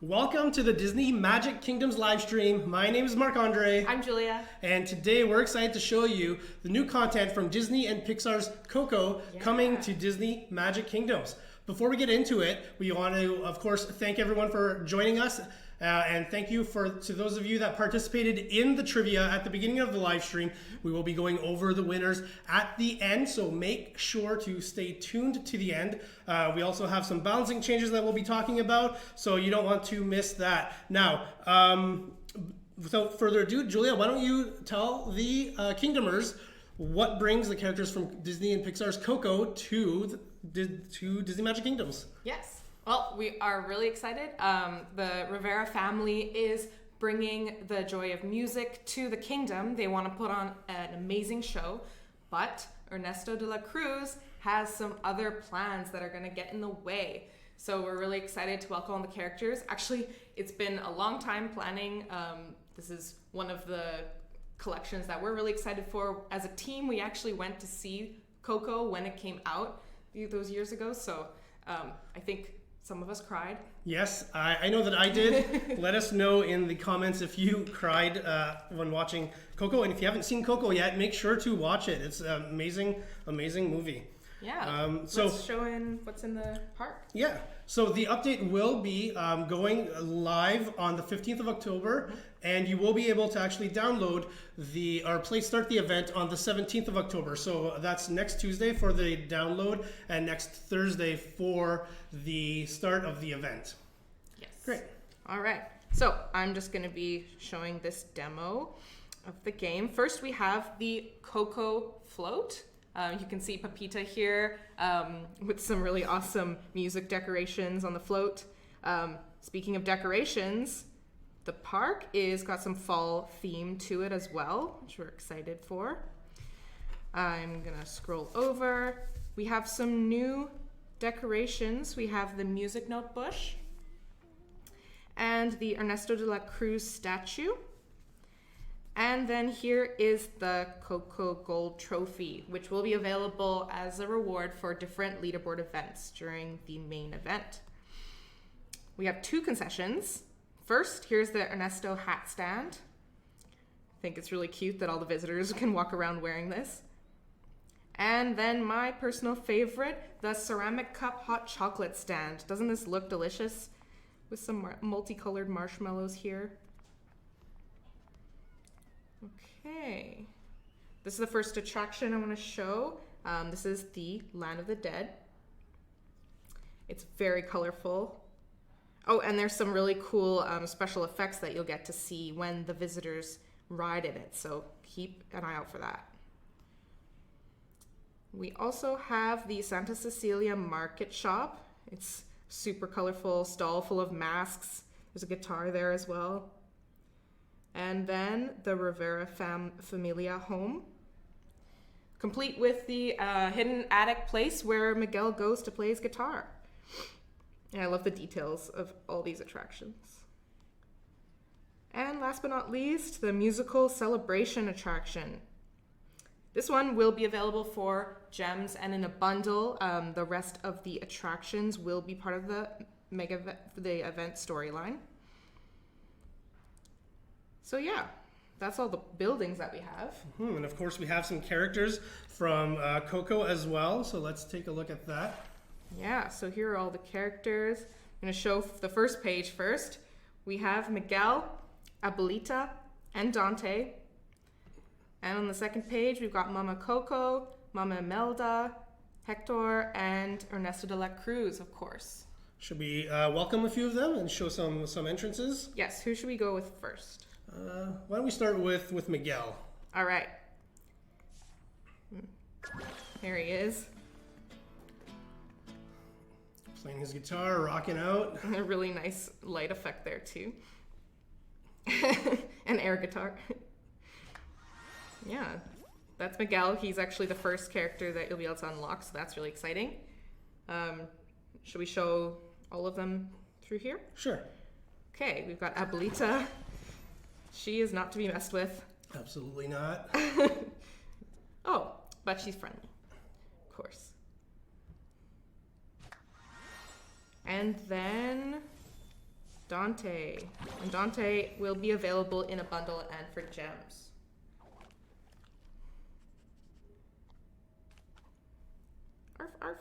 Welcome to the Disney Magic Kingdoms live stream. My name is Marc-Andre. I'm Julia. And today we're excited to show you the new content from Disney and Pixar's Coco coming to Disney Magic Kingdoms. Before we get into it, we want to, of course, thank everyone for joining us. And thank you to those of you that participated in the trivia at the beginning of the live stream. We will be going over the winners at the end, so make sure to stay tuned to the end. We also have some balancing changes that we'll be talking about, so you don't want to miss that. Now, without further ado, Julia, why don't you tell the Kingdomers what brings the characters from Disney and Pixar's Coco to Disney Magic Kingdoms? Yes. Well, we are really excited. The Rivera family is bringing the joy of music to the kingdom. They want to put on an amazing show, but Ernesto de la Cruz has some other plans that are going to get in the way. So we're really excited to welcome the characters. Actually, it's been a long time planning. This is one of the collections that we're really excited for. As a team, we actually went to see Coco when it came out those years ago. So I think some of us cried. Yes, I know that I did. Let us know in the comments if you cried when watching Coco. And if you haven't seen Coco yet, make sure to watch it. It's an amazing, amazing movie. Yeah. Let's show in what's in the park. Yeah. So the update will be going live on the 15th of October, and you will be able to actually download start the event on the 17th of October. So that's next Tuesday for the download and next Thursday for the start of the event. Yes. Great. All right. So I'm just going to be showing this demo of the game. First, we have the Coco float. You can see Pepita here with some really awesome music decorations on the float. Speaking of decorations, the park is got some fall theme to it as well, which we're excited for. I'm gonna scroll over. We have some new decorations. We have the music note bush and the Ernesto de la Cruz statue. And then here is the Coco Gold Trophy, which will be available as a reward for different leaderboard events during the main event. We have two concessions. First, here's the Ernesto hat stand. I think it's really cute that all the visitors can walk around wearing this. And then my personal favorite, the ceramic cup hot chocolate stand. Doesn't this look delicious? With some multicolored marshmallows here. Okay, this is the first attraction I want to show. This is the Land of the Dead. It's very colorful. Oh, and there's some really cool special effects that you'll get to see when the visitors ride in it, so keep an eye out for that. We also have the Santa Cecilia Market Shop. It's super colorful stall full of masks. There's a guitar there as well. And then the Rivera Familia home, complete with the hidden attic place where Miguel goes to play his guitar. And I love the details of all these attractions. And last but not least, the musical celebration attraction. This one will be available for gems and in a bundle. The rest of the attractions will be part of the event storyline. So yeah, that's all the buildings that we have. And of course we have some characters from Coco as well, so let's take a look at that. Yeah, so here are all the characters. I'm going to show the first page first. We have Miguel, Abuelita, and Dante. And on the second page, we've got Mama Coco, Mama Imelda, Hector, and Ernesto de la Cruz, of course. Should we welcome a few of them and show some entrances? Yes, who should we go with first? Why don't we start with Miguel? All right. There he is. Playing his guitar, rocking out. And a really nice light effect there too. An air guitar. Yeah, that's Miguel. He's actually the first character that you'll be able to unlock, so that's really exciting. Should we show all of them through here? Sure. Okay, we've got Abuelita. She is not to be messed with. Absolutely not. Oh, but she's friendly, of course. And then Dante. And Dante will be available in a bundle and for gems. Arf, arf.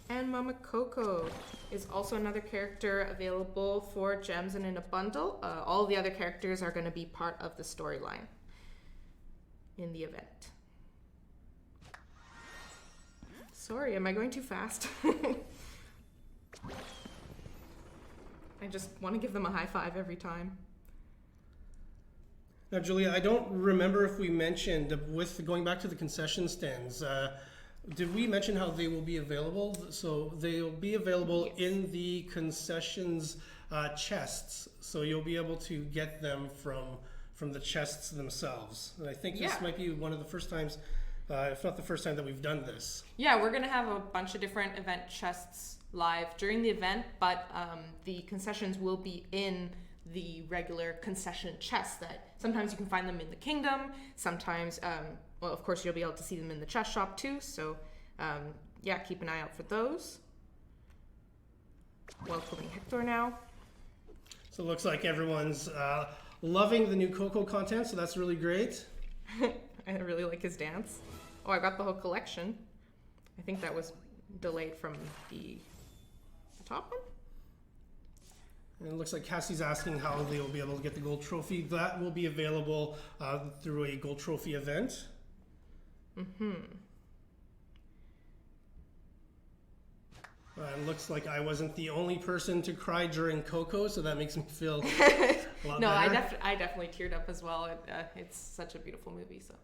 And Mama Coco is also another character available for gems and in a bundle. All the other characters are going to be part of the storyline in the event. Sorry, am I going too fast? I just want to give them a high five every time. Now, Julia, I don't remember if we mentioned, with going back to the concession stands, did we mention how they will be available? So they'll be available in the concessions chests. So you'll be able to get them from the chests themselves. And I think this might be one of the first times, if not the first time, that we've done this. Yeah, we're going to have a bunch of different event chests live during the event, but the concessions will be in the regular concession chests that sometimes you can find them in the kingdom, sometimes well, of course, you'll be able to see them in the chest shop too. So, yeah, keep an eye out for those. Welcoming Hector now. So it looks like everyone's loving the new Coco content, so that's really great. I really like his dance. Oh, I got the whole collection. I think that was delayed from the top one. And it looks like Cassie's asking how they will be able to get the gold trophy. That will be available through a gold trophy event. It looks like I wasn't the only person to cry during Coco, so that makes me feel a lot better. I definitely teared up as well. It's such a beautiful movie. So,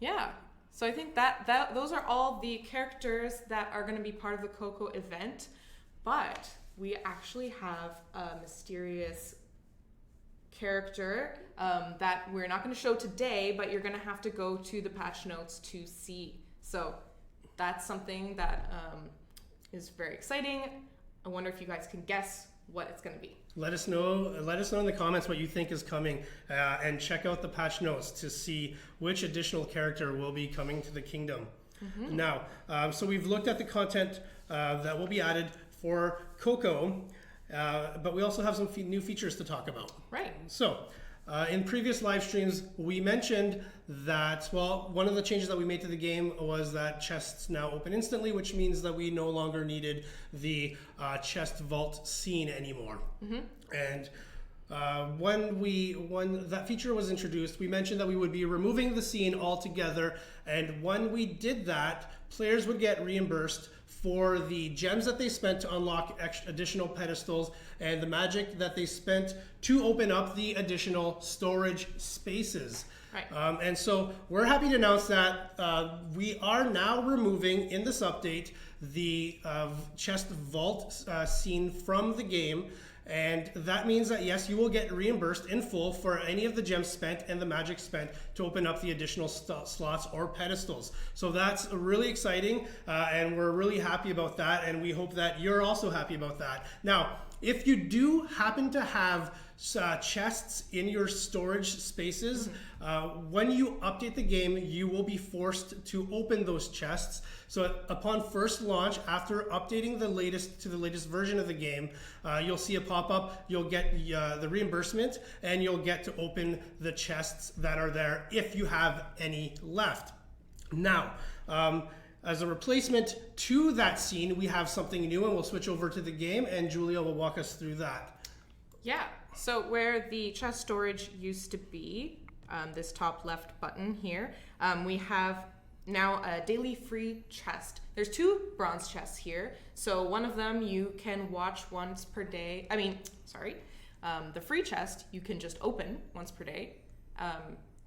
yeah. So I think that those are all the characters that are going to be part of the Coco event, but we actually have a mysterious character that we're not going to show today, but you're going to have to go to the patch notes to see. So that's something that is very exciting. I wonder if you guys can guess what it's going to be. Let us know in the comments what you think is coming, and check out the patch notes to see which additional character will be coming to the kingdom. Now, so we've looked at the content that will be added for Coco, but we also have some new features to talk about. Right. So, in previous live streams, we mentioned that, well, one of the changes that we made to the game was that chests now open instantly, which means that we no longer needed the chest vault scene anymore. And when that feature was introduced, we mentioned that we would be removing the scene altogether, and when we did that, players would get reimbursed for the gems that they spent to unlock additional pedestals and the magic that they spent to open up the additional storage spaces. Right. And so we're happy to announce that we are now removing in this update the chest vault scene from the game. And that means that, yes, you will get reimbursed in full for any of the gems spent and the magic spent to open up the additional slots or pedestals. So that's really exciting, and we're really happy about that, and we hope that you're also happy about that. Now, if you do happen to have chests in your storage spaces, when you update the game, you will be forced to open those chests. So upon first launch, after updating the latest version of the game, you'll see a pop-up, you'll get the reimbursement, and you'll get to open the chests that are there if you have any left. Now, as a replacement to that scene, we have something new, and we'll switch over to the game, and Julia will walk us through that. Yeah, so where the chest storage used to be, this top left button here, we have now a daily free chest. There's 2 bronze chests here. So one of them you can watch once per day. The free chest you can just open once per day.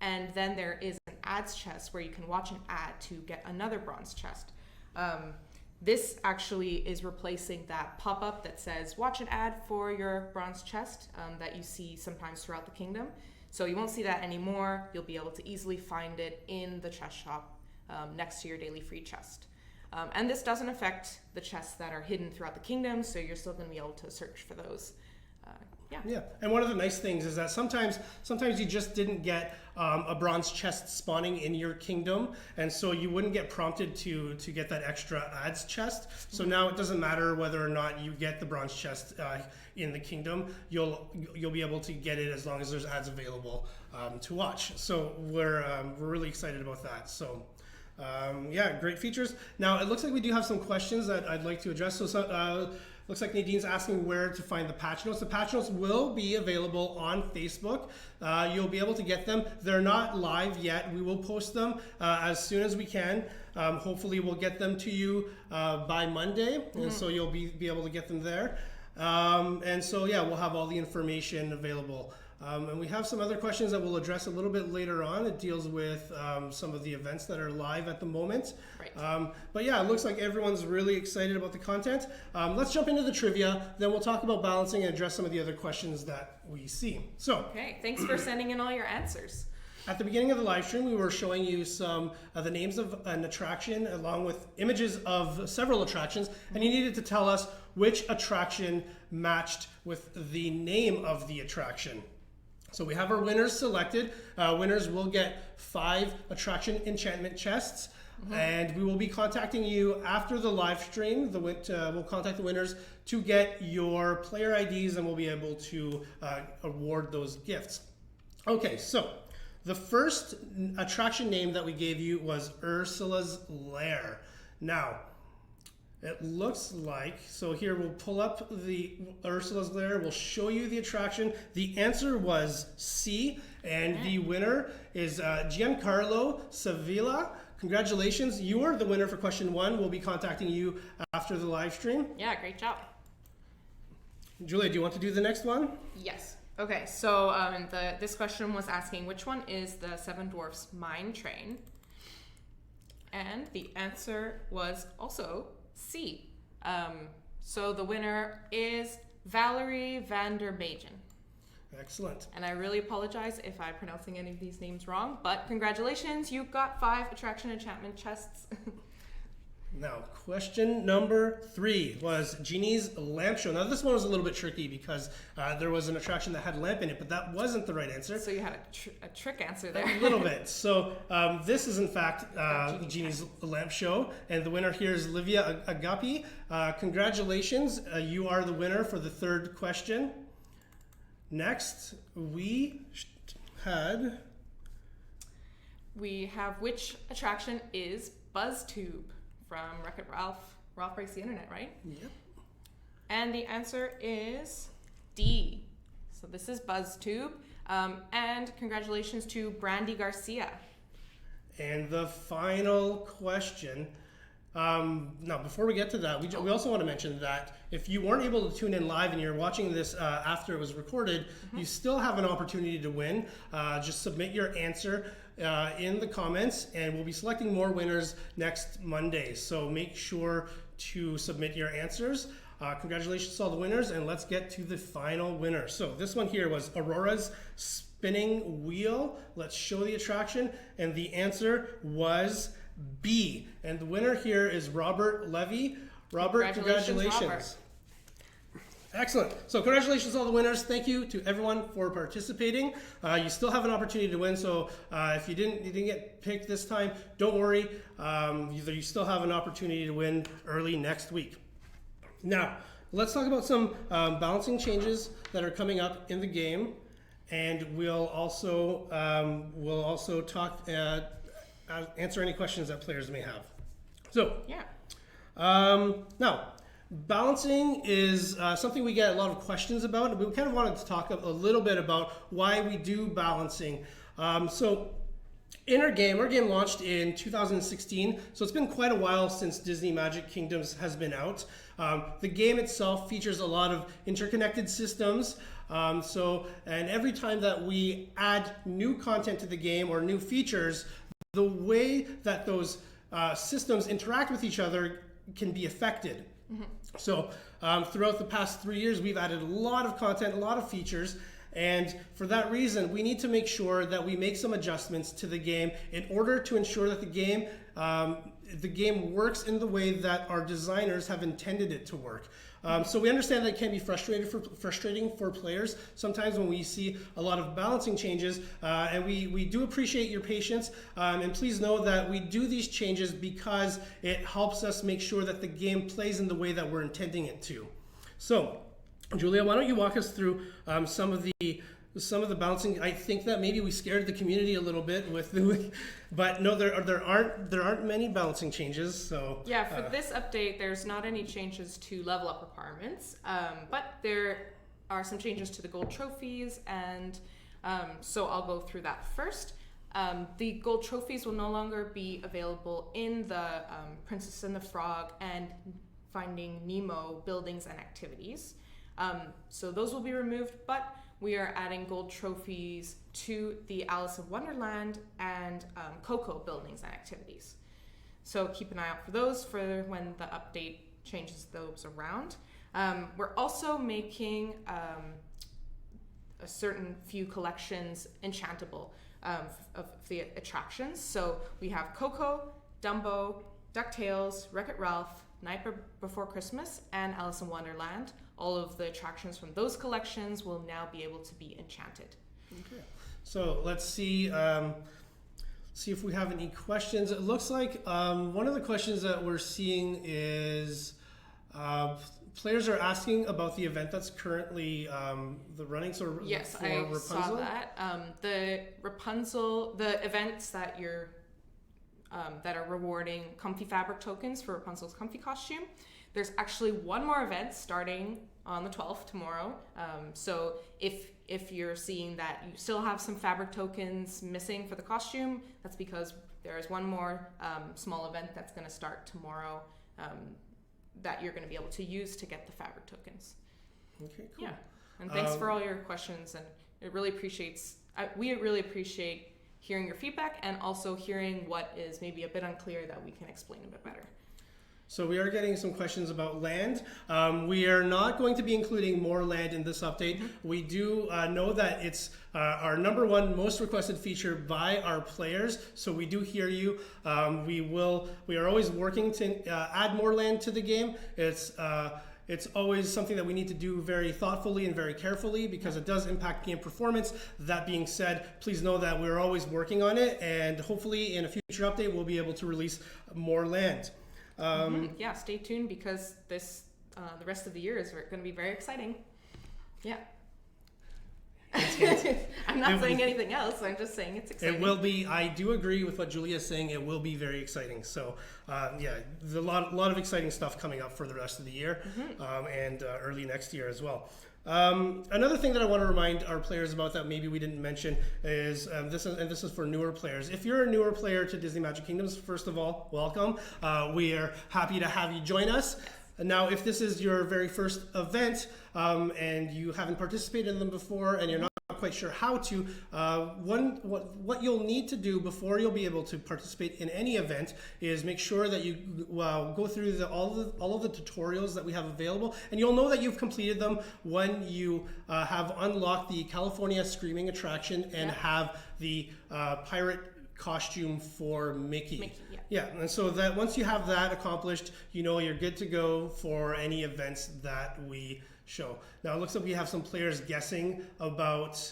And then there is an ads chest where you can watch an ad to get another bronze chest. This actually is replacing that pop-up that says watch an ad for your bronze chest that you see sometimes throughout the kingdom. So you won't see that anymore. You'll be able to easily find it in the chest shop next to your daily free chest. And this doesn't affect the chests that are hidden throughout the kingdom, so you're still going to be able to search for those Yeah, and one of the nice things is that sometimes you just didn't get a bronze chest spawning in your kingdom, and so you wouldn't get prompted to get that extra adds chest. So now it doesn't matter whether or not you get the bronze chest in the kingdom. You'll be able to get it as long as there's ads available to watch. So we're really excited about that. So. Yeah, great features. Now, it looks like we do have some questions that I'd like to address. So, looks like Nadine's asking where to find the patch notes. The patch notes will be available on Facebook. You'll be able to get them. They're not live yet. We will post them as soon as we can. Hopefully, we'll get them to you by Monday, and so you'll be able to get them there. And so, yeah, we'll have all the information available. And we have some other questions that we'll address a little bit later on. It deals with some of the events that are live at the moment. Right. But yeah, it looks like everyone's really excited about the content. Let's jump into the trivia, then we'll talk about balancing and address some of the other questions that we see. So, okay, thanks for sending in all your answers. At the beginning of the live stream, we were showing you some of the names of an attraction along with images of several attractions, and you needed to tell us which attraction matched with the name of the attraction. So we have our winners selected. Winners will get 5 attraction enchantment chests, and we will be contacting you after the live stream. We'll contact the winners to get your player IDs, and we'll be able to award those gifts. Okay, so the first attraction name that we gave you was Ursulas Lair. Now, it looks like, so here we'll pull up the Ursulas Lair, we'll show you the attraction. The answer was C, and the winner is Giancarlo Sevilla. Congratulations, you are the winner for question 1. We'll be contacting you after the live stream. Yeah, great job. Julia, do you want to do the next one? Yes. Okay, so this question was asking which one is the 7 Dwarfs mine train? And the answer was also C. So the winner is Valerie van der Meegen. Excellent. And I really apologize if I'm pronouncing any of these names wrong, but congratulations, you got 5 attraction enchantment chests. Now, question number 3 was Genie's lamp show. Now, this one was a little bit tricky because there was an attraction that had a lamp in it, but that wasn't the right answer. So you had a trick answer there. A little bit. So this is, in fact, Genie's lamp show, and the winner here is Livia Agapi. Congratulations. You are the winner for the 3rd question. Next, we have which attraction is BuzzTube? From Wreck-It Ralph Breaks the Internet, right? Yep. And the answer is D. So this is BuzzTube. And congratulations to Brandy Garcia. And the final question. Now, before we get to that, we also want to mention that if you weren't able to tune in live and you're watching this after it was recorded, you still have an opportunity to win. Just submit your answer in the comments, and we'll be selecting more winners next Monday. So make sure to submit your answers. Congratulations to all the winners, and let's get to the final winner. So this one here was Aurora's Spinning Wheel. Let's show the attraction, and the answer was B. And the winner here is Robert Levy. Robert, congratulations. Robert. Excellent. So congratulations to all the winners. Thank you to everyone for participating. You still have an opportunity to win, so if you didn't get picked this time, don't worry. You still have an opportunity to win early next week. Now, let's talk about some balancing changes that are coming up in the game, and we'll also talk answer any questions that players may have. So, yeah. Now, balancing is something we get a lot of questions about. We kind of wanted to talk a little bit about why we do balancing. So in our game launched in 2016, so it's been quite a while since Disney Magic Kingdoms has been out. The game itself features a lot of interconnected systems. And every time that we add new content to the game or new features, the way that those systems interact with each other can be affected. Mm-hmm. So throughout the past 3 years, we've added a lot of content, a lot of features, And for that reason, we need to make sure that we make some adjustments to the game in order to ensure that the game works in the way that our designers have intended it to work. So we understand that it can be frustrating for players sometimes when we see a lot of balancing changes, and we do appreciate your patience, and please know that we do these changes because it helps us make sure that the game plays in the way that we're intending it to. So Julia, why don't you walk us through some of the balancing? I think that maybe we scared the community a little bit but no, there aren't many balancing changes. So yeah, for this update, there's not any changes to level up requirements, but there are some changes to the gold trophies, and so I'll go through that first. The gold trophies will no longer be available in the Princess and the Frog and Finding Nemo buildings and activities. So those will be removed, but we are adding gold trophies to the Alice in Wonderland and Coco buildings and activities. So keep an eye out for those for when the update changes those around. We're also making a certain few collections enchantable of the attractions. So we have Coco, Dumbo, DuckTales, Wreck-It Ralph, Nightmare Before Christmas, and Alice in Wonderland. All of the attractions from those collections will now be able to be enchanted. Okay. So let's see if we have any questions. It looks like one of the questions that we're seeing is players are asking about the event that's currently the running. So yes, for I Rapunzel. saw that. The Rapunzel, the events that that are rewarding comfy fabric tokens for Rapunzel's comfy costume. There's actually one more event starting on the 12th, tomorrow. So if you're seeing that you still have some fabric tokens missing for the costume, that's because there is one more small event that's going to start tomorrow that you're going to be able to use to get the fabric tokens. Okay, cool. Yeah, and thanks for all your questions, and we really appreciate hearing your feedback and also hearing what is maybe a bit unclear that we can explain a bit better. So we are getting some questions about land. We are not going to be including more land in this update. Mm-hmm. We do know that it's our #1 most requested feature by our players. So we do hear you. We are always working to add more land to the game. It's always something that we need to do very thoughtfully and very carefully because it does impact game performance. That being said, please know that we're always working on it, and hopefully in a future update we'll be able to release more land. Yeah, stay tuned because the rest of the year is going to be very exciting. Yeah. I'm not saying anything else. I'm just saying it's exciting. It will be. I do agree with what Julia is saying. It will be very exciting. So, yeah, there's a lot of exciting stuff coming up for the rest of the year, and early next year as well. Another thing that I want to remind our players about that maybe we didn't mention is this is for newer players. If you're a newer player to Disney Magic Kingdoms, first of all, welcome. We are happy to have you join us. Now, if this is your very first event and you haven't participated in them before and you're not quite sure how to, what you'll need to do before you'll be able to participate in any event is make sure that you go through all of the tutorials that we have available, and you'll know that you've completed them when you have unlocked the California Screaming attraction and have the pirate costume for Mickey. Yeah, and so that once you have that accomplished, you know you're good to go for any events that we show. Now it looks like we have some players guessing about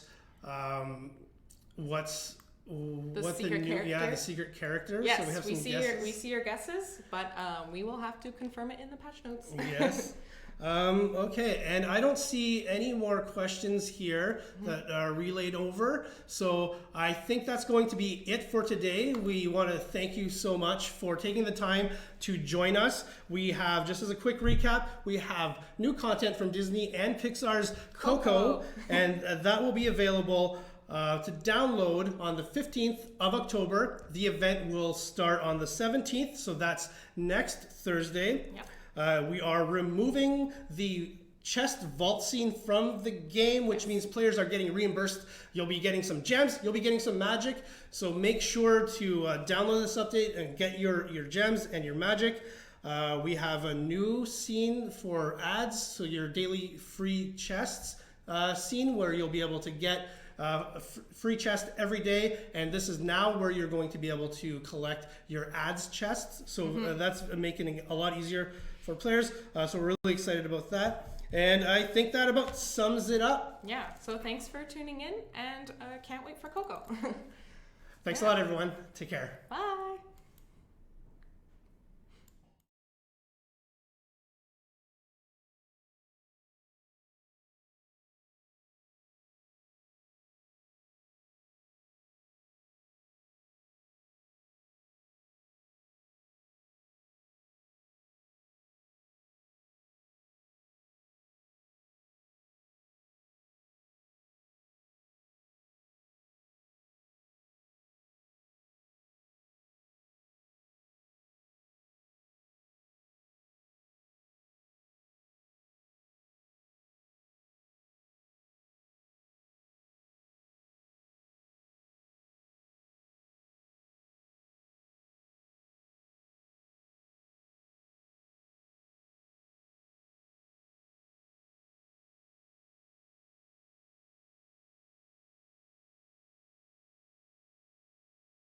what's the new secret character. Yes, so we have we some see your guesses, but we will have to confirm it in the patch notes. Yes. Okay, and I don't see any more questions here that are relayed over. So I think that's going to be it for today. We want to thank you so much for taking the time to join us. We have, just as a quick recap, we have new content from Disney and Pixar's Coco, and that will be available to download on the 15th of October. The event will start on the 17th, so that's next Thursday. Yep. We are removing the chest vault scene from the game, which means players are getting reimbursed. You'll be getting some gems, you'll be getting some magic. So make sure to download this update and get your gems and your magic. We have a new scene for ads, so your daily free chests. scene where you'll be able to get a free chest every day, and this is now where you're going to be able to collect your ads chests. So that's making it a lot easier for players. So we're really excited about that. And I think that about sums it up. Yeah, so thanks for tuning in, and can't wait for Coco. Thanks a lot, everyone. Take care. Bye.